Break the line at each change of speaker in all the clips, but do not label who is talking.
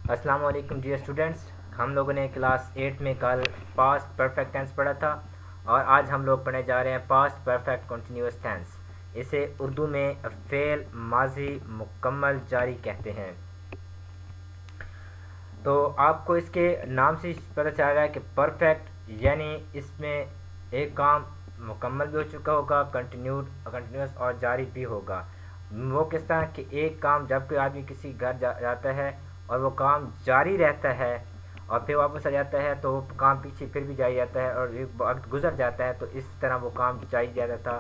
السلام علیکم dear students, ہم لوگوں نے کلاس 8 میں کل پاسٹ پرفیکٹ ٹینس پڑھا تھا اور آج ہم لوگ پڑھنے جا رہے ہیں پاسٹ پرفیکٹ کنٹینیوس ٹینس۔ اسے اردو میں فعل ماضی مکمل جاری کہتے ہیں۔ تو آپ کو اس کے نام سے پتہ چل رہا ہے کہ پرفیکٹ یعنی اس میں ایک کام مکمل بھی ہو چکا ہوگا، کنٹینیوس اور جاری بھی ہوگا۔ وہ کس طرح کہ ایک کام جب کوئی آدمی کسی گھر جاتا ہے اور وہ کام جاری رہتا ہے اور پھر واپس آ جاتا ہے تو وہ کام پیچھے پھر بھی جاری جاتا ہے اور ایک وقت گزر جاتا ہے تو اس طرح وہ کام جاری جاتا تھا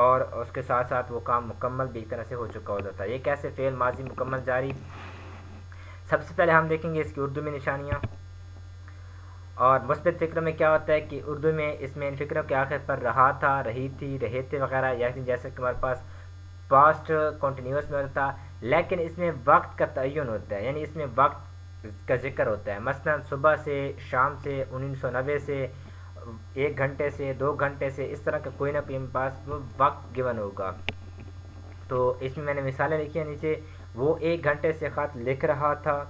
اور اس کے ساتھ ساتھ وہ کام مکمل بھی ایک طرح سے ہو چکا ہوتا تھا۔ یہ کیسے فعل ماضی مکمل جاری؟ سب سے پہلے ہم دیکھیں گے اس کی اردو میں نشانیاں اور مثبت فکر میں کیا ہوتا ہے کہ اردو میں اس میں ان فکروں کے آخر پر رہا تھا، رہی تھی، رہے تھے وغیرہ، یعنی جیسے کہ ہمارے پاس پاسٹ کنٹینیوس میں ہوتا تھا لیکن اس میں وقت کا تعین ہوتا ہے، یعنی اس میں وقت کا ذکر ہوتا ہے۔ مثلا صبح سے، شام سے، 1990 سے، 1 گھنٹے سے، 2 گھنٹے سے، اس طرح کا کوئی نہ کوئی پاس وہ وقت گیون ہوگا۔ تو اس میں نے مثالیں لکھی ہیں نیچے۔ وہ 1 گھنٹے سے خط لکھ رہا تھا،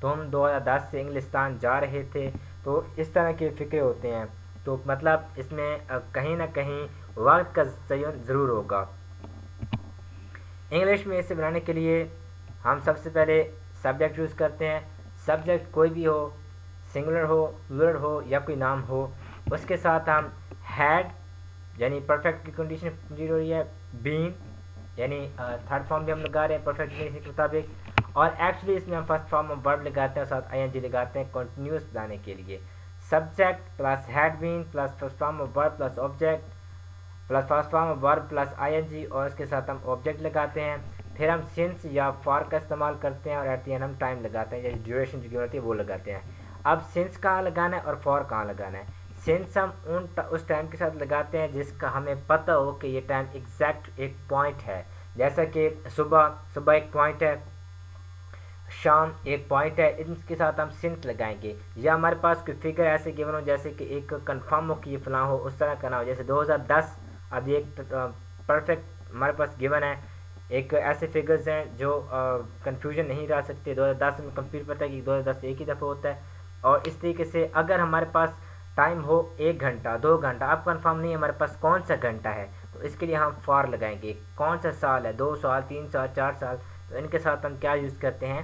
تم 2010 سے انگلستان جا رہے تھے۔ تو اس طرح کے فکرے ہوتے ہیں، تو مطلب اس میں کہیں نہ کہیں وقت کا تعین ضرور ہوگا۔ انگلش میں اسے بنانے کے لیے ہم سب سے پہلے سبجیکٹ یوز کرتے ہیں۔ سبجیکٹ کوئی بھی ہو، سنگولر ہو، پلورل ہو یا کوئی نام ہو، اس کے ساتھ ہم ہیڈ یعنی پرفیکٹ کی کنڈیشن پوری ہو رہی ہے، بین یعنی تھرڈ فارم بھی ہم لگا رہے ہیں پرفیکٹ کنڈیشن کے مطابق، اور ایکچولی اس میں ہم فرسٹ فارم آف ورب لگاتے ہیں اور ساتھ ING لگاتے ہیں کنٹینیوس بنانے کے لیے۔ Subject plus had been plus first form of verb plus object plus first form of verb plus ING اور اس کے ساتھ ہم آبجیکٹ لگاتے ہیں۔ پھر ہم سنس یا فار کا استعمال کرتے ہیں اور ایٹ دی اینڈ ہم ٹائم لگاتے ہیں، جیسے ڈیوریشن جو ہوتی ہے وہ لگاتے ہیں۔ اب سنس کہاں لگانا ہے اور فار کہاں لگانا ہے؟ سنس ہم اس ٹائم کے ساتھ لگاتے ہیں جس کا ہمیں پتہ ہو کہ یہ ٹائم ایگزیکٹ ایک پوائنٹ ہے، جیسا کہ صبح ایک پوائنٹ ہے، شام ایک پوائنٹ ہے، ان کے ساتھ ہم سنس لگائیں گے۔ یا ہمارے پاس کوئی فگر ایسے گیون ہو جیسے کہ ایک کنفرم ہو کہ یہ فلاں ہو، اس طرح کا نہ ہو، جیسے 2010۔ اب یہ ایک پرفیکٹ ہمارے پاس گیون ہے، ایک ایسے فگرز ہیں جو کنفیوژن نہیں رہ سکتے۔ 2010 میں کمپیوٹر پتہ ہے کہ 2010 ایک ہی دفعہ ہوتا ہے، اور اس طریقے سے اگر ہمارے پاس ٹائم ہو 1 گھنٹہ 2 گھنٹہ، اب کنفرم نہیں ہے ہمارے پاس کون سا گھنٹہ ہے، تو اس کے لیے ہم فار لگائیں گے۔ کون سا سال ہے، 2 سال، 3 سال، 4 سال، تو ان کے ساتھ ہم کیا یوز کرتے ہیں؟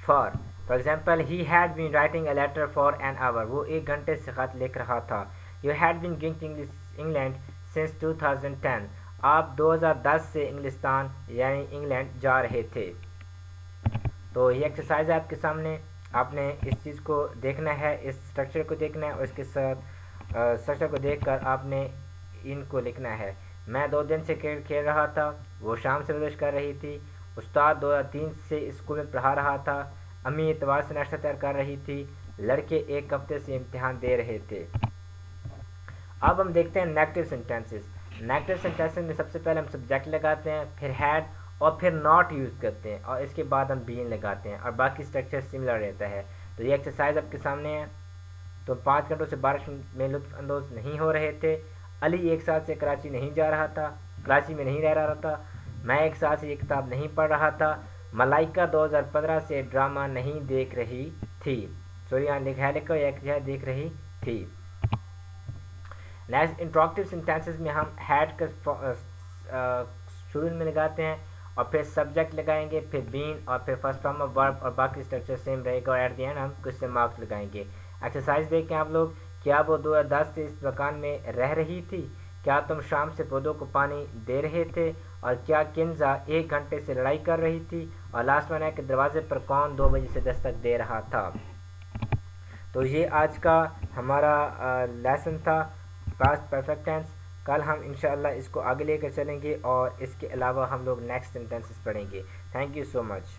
For example he had been writing a letter for an hour, وہ 1 گھنٹے سے خط لکھ رہا تھا۔ You had been going to England since 2010، آپ 2010 سے انگلستان یعنی انگلینڈ جا رہے تھے۔ تو یہ ایکسرسائز ہے آپ کے سامنے، آپ نے اس چیز کو دیکھنا ہے، اس اسٹرکچر کو دیکھنا ہے اور اس کے ساتھ اسٹرکچر کو دیکھ کر آپ نے ان کو لکھنا ہے۔ میں 2 دن سے کرکٹ کھیل رہا تھا، وہ شام سے ورزش کر رہی تھی، استاد 2003 سے اسکول میں پڑھا رہا تھا، امی اتوار سے ناشتہ تیار کر رہی تھی، لڑکے 1 ہفتے سے امتحان دے رہے تھے۔ اب ہم دیکھتے ہیں نیگیٹو سینٹینسز۔ نیگیٹو سینٹینسز میں سب سے پہلے ہم سبجیکٹ لگاتے ہیں، پھر ہیڈ اور پھر ناٹ یوز کرتے ہیں اور اس کے بعد ہم بین لگاتے ہیں اور باقی اسٹرکچر سملر رہتا ہے۔ تو یہ ایکسرسائز آپ کے سامنے ہے۔ تو 5 گھنٹوں سے بارش میں لطف اندوز نہیں ہو رہے تھے۔ علی 1 سال سے کراچی نہیں جا رہا تھا، کراچی میں نہیں رہ رہا تھا۔ میں 1 سال سے یہ کتاب نہیں پڑھ رہا تھا۔ ملائکہ 2015 سے ڈرامہ نہیں دیکھ رہی تھی، سوری یہاں لکھا ہے دیکھ رہی تھی۔ نیکسٹ انٹروگیٹو سینٹینسز میں ہم ہیڈ کا شروع میں لگاتے ہیں اور پھر سبجیکٹ لگائیں گے، پھر بین اور پھر فرسٹ فارم آف ورب اور باقی اسٹرکچر سیم رہے گا اور ایٹ دی اینڈ ہم کوسچن مارکس لگائیں گے۔ ایکسرسائز دیکھیں آپ لوگ، کیا وہ 2010 سے اس مکان میں رہ رہی تھی؟ کیا تم شام سے پودوں کو پانی دے رہے تھے؟ اور کیا کنزا 1 گھنٹے سے لڑائی کر رہی تھی؟ اور لاسٹ ون ہے کہ دروازے پر کون 2 بجے سے دستک دے رہا تھا؟ تو یہ آج کا ہمارا لیسن تھا پاسٹ پرفیکٹ ٹینس۔ کل ہم انشاءاللہ اس کو آگے لے کر چلیں گے اور اس کے علاوہ ہم لوگ نیکسٹ سینٹینسز پڑھیں گے۔ Thank you so much.